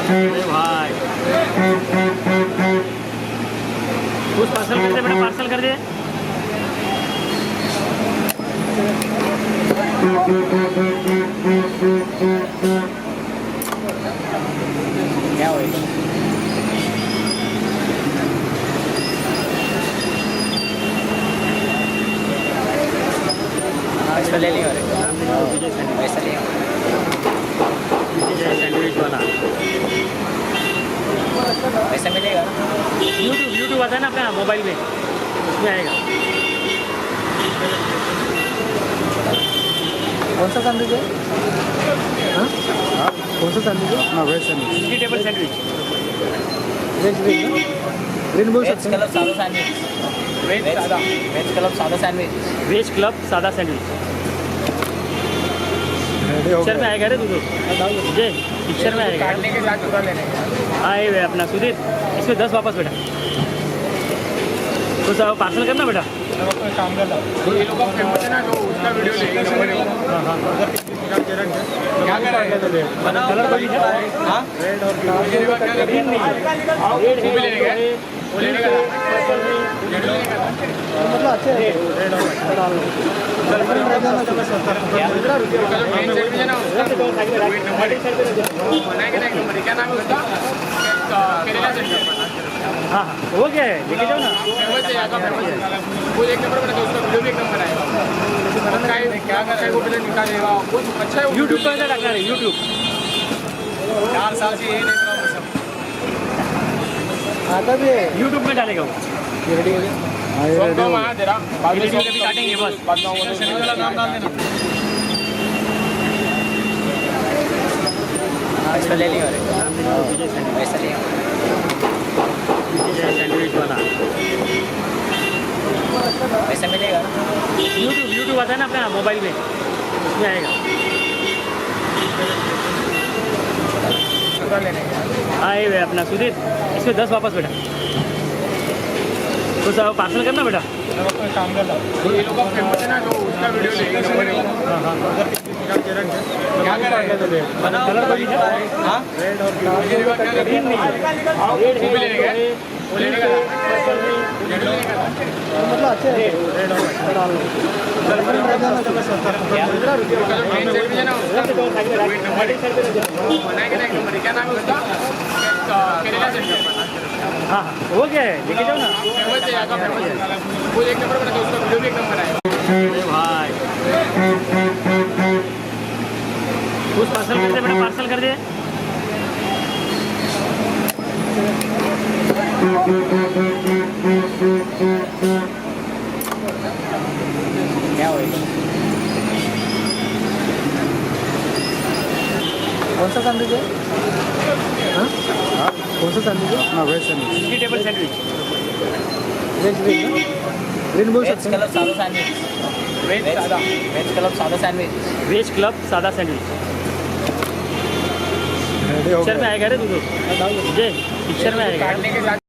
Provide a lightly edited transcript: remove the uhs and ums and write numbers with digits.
अरे भाई कुछ पार्सल कर दे बेटा, पार्सल कर दे। क्या होएगा? इसको ले लियो, पैसा लियो सैंडविच वाला। पैसा मिलेगा? यूट्यूब आता है ना अपना मोबाइल में, उसमें आएगा। कौन सा सैंडविच है? हाँ कौन सा सैंडविच है? हाँ veg sandwich, vegetable sandwich. Veg green बोल सकते हैं। क्लब सादा सैंडविच, वेज क्लब सादा सैंडविच, वेज क्लब सादा सैंडविच। रेडी हो पिक्चर में गया। आएगा रे तू तो जय, पिक्चर में आएगा। काटने के साथ उधर लेने का। आए हुए अपना सुधीर, इसमें 10 वापस बेटा। तो सब पार्सल करना बेटा। काम कर लो। ये लोग का फेमस है ना, जो उसका वीडियो लेंगे। हाँ हाँ क्या कर रहे हैं? कलर का भी है। हाँ रेड और ग्रीन नहीं है। रेड वो भी लेने गए? वो लेने का मतलब अच्छे हैं। क्या नाम है उसका? केरला सेंटर। हाँ वो क्या है, लेके जाओ ना। फेमस है यहाँ का, फेमस है। वो एक नंबर बना, उसका वीडियो भी एक नंबर आएगा। क्या कर रहे हैं वो पहले निकालेगा, वो अच्छा है। यूट्यूब पर ऐसा रखना है, यूट्यूब। 4 साल से यही देख रहा हूँ सब। आता भी है। यूट्यूब में डालेगा वो। ये रेडी हो गया। हाँ ये रेडी हो गया। दे रहा बाद में वीडियो कभी काटेंगे बस। बाद में शनि वाला नाम डाल देना। इसको ले लियो, पैसा लियो सैंडविच वाला। पैसा मिलेगा? यूट्यूब आता है ना अपना मोबाइल में, उसमें आएगा। उधर लेने का। आए हुए अपना सुधीर, इसमें 10 वापस बेटा। तो सब पार्सल करना बेटा। काम कर लो। ये लोग का फेमस है ना, जो उसका वीडियो लेंगे। हाँ हाँ क्या कर रहे हैं? कलर का भी है। हाँ रेड और ग्रीन नहीं है। रेड वो भी लेने गए? वो लेने का मतलब अच्छे हैं। मेन सेट भी है ना उसका, एक नंबर क्या नाम है उसका? केरला सेंटर। हाँ वो क्या है, लेके जाओ ना। फेमस है यहाँ का, फेमस है। वो एक नंबर बना, उसका वीडियो भी एक नंबर आएगा। अरे भाई कुछ पार्सल कर दे बेटा, पार्सल कर दे। क्या होएगा? कौन सा सैंडविच है? हाँ कौन सा सैंडविच है? हाँ veg sandwich, vegetable sandwich. Veg green बोल वेज सकते हैं। क्लब सादा सैंडविच, वेज क्लब सादा सैंडविच, वेज क्लब सादा सैंडविच। रेडी हो पिक्चर गया। में आएगा रे तू तो जय, पिक्चर में आएगा। काटने के साथ